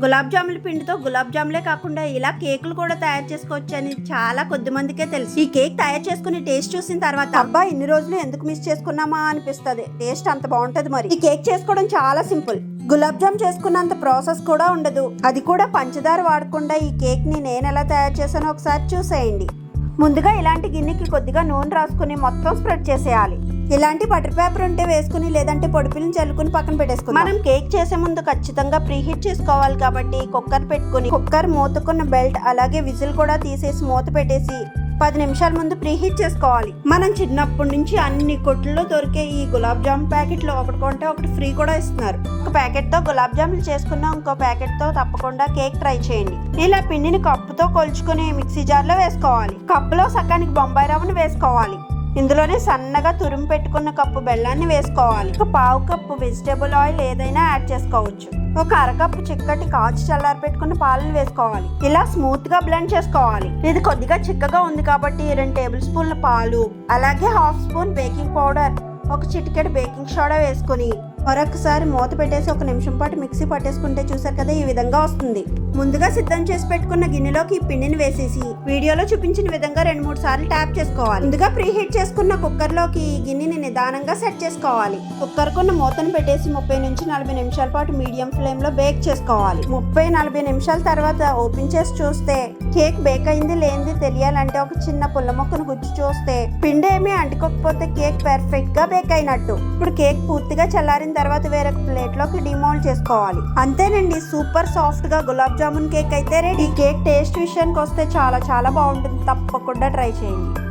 గులాబ్ జాముల పిండితో గులాబ్ జాములే కాకుండా ఇలా కేకులు కూడా తయారు చేసుకోవచ్చు అని చాలా కొద్ది మందికే తెలుసు. ఈ కేక్ తయారు చేసుకుని టేస్ట్ చూసిన తర్వాత అబ్బా ఇన్ని రోజులు ఎందుకు మిస్ చేసుకున్నామా అనిపిస్తుంది. టేస్ట్ అంత బాగుంటది. మరి ఈ కేక్ చేసుకోవడం చాలా సింపుల్. గులాబ్ జామ్ చేసుకున్నంత ప్రాసెస్ కూడా ఉండదు. అది కూడా పంచదార వాడకుండా ఈ కేక్ ని నేను ఎలా తయారు చేశానో ఒకసారి చూసేయండి. ముందుగా ఇలాంటి గిన్నెకి కొద్దిగా నూనె రాసుకుని మొత్తం స్ప్రెడ్ చేసేయాలి. ఇలాంటి బటర్ పేపర్ ఉంటే వేసుకుని లేదంటే పొడిపిల్ని చల్లుకుని పక్కన పెట్టేసుకుని మనం కేక్ చేసే ముందు ఖచ్చితంగా ప్రీహీట్ చేసుకోవాలి. కాబట్టి కుక్కర్ పెట్టుకుని కుక్కర్ మూతకున్న బెల్ట్ అలాగే విజిల్ కూడా తీసేసి మూత పెట్టేసి 10 నిమిషాల ముందు ప్రీహీట్ చేసుకోవాలి. మనం చిన్నప్పటి నుంచి అన్ని కొట్లలో దొరికే ఈ గులాబ్ జామ్ ప్యాకెట్లు ఒకటి కొంటే ఒకటి ఫ్రీ కూడా ఇస్తున్నారు. ఒక ప్యాకెట్ తో గులాబ్ జాములు చేసుకున్నా ఇంకో ప్యాకెట్ తో తప్పకుండా కేక్ ట్రై చేయండి. ఇలా పిండిని కప్పుతో కొలుచుకుని మిక్సీ జార్ లో వేసుకోవాలి. కప్పులో సగానికి బొంబాయి రవ్వను వేసుకోవాలి. ఇందులోనే సన్నగా తురుము పెట్టుకున్న కప్పు బెల్లాన్ని వేసుకోవాలి. ఒక పావు కప్పు వెజిటేబుల్ ఆయిల్ ఏదైనా యాడ్ చేసుకోవచ్చు. ఒక అరకప్పు చిక్కటి కాచి చల్లారి పెట్టుకున్న పాలను వేసుకోవాలి. ఇలా స్మూత్ గా బ్లెండ్ చేసుకోవాలి. ఇది కొద్దిగా చిక్కగా ఉంది కాబట్టి 2 టేబుల్ స్పూన్ల పాలు అలాగే హాఫ్ స్పూన్ బేకింగ్ పౌడర్, ఒక చిటికెడు బేకింగ్ సోడా వేసుకుని మరొకసారి మూత పెట్టేసి 1 నిమిషం పాటు మిక్సీ పట్టేసుకుంటే చూసారు కదా ఈ విధంగా వస్తుంది. ముందుగా సిద్ధం చేసి పెట్టుకున్న గిన్నెలోకి ఈ పిండిని వేసేసి వీడియోలో చూపించిన విధంగా 2-3 సార్లు ట్యాప్ చేసుకోవాలి. ముందుగా ప్రీహీట్ చేసుకున్న కుక్కర్ లోకి ఈ గిన్నెని నిదానంగా సెట్ చేసుకోవాలి. కుక్కర్ కున్న మూతను పెట్టేసి 30 నుంచి 40 నిమిషాల పాటు మీడియం ఫ్లేమ్ లో బేక్ చేసుకోవాలి. 30-40 నిమిషాల తర్వాత ఓపెన్ చేసి చూస్తే కేక్ బేక్ అయింది లేనిది తెలియాలంటే ఒక చిన్న పుల్ల మొక్కను గుచ్చి చూస్తే పిండి ఏమీ అంటుకోకపోతే కేక్ పర్ఫెక్ట్ గా బేక్ అయినట్టు. ఇప్పుడు కేక్ పూర్తిగా చల్లారిన తర్వాత వేరొక ప్లేట్ లోకి డిమోల్డ్ చేసుకోవాలి. అంతేనండి, సూపర్ సాఫ్ట్ గా గులాబ్ జామున్ కేక్ అయితే రెడీ. కేక్ టేస్ట్ విషయానికి వస్తే చాలా బాగుంటుంది. తప్పకుండా ట్రై చేయండి.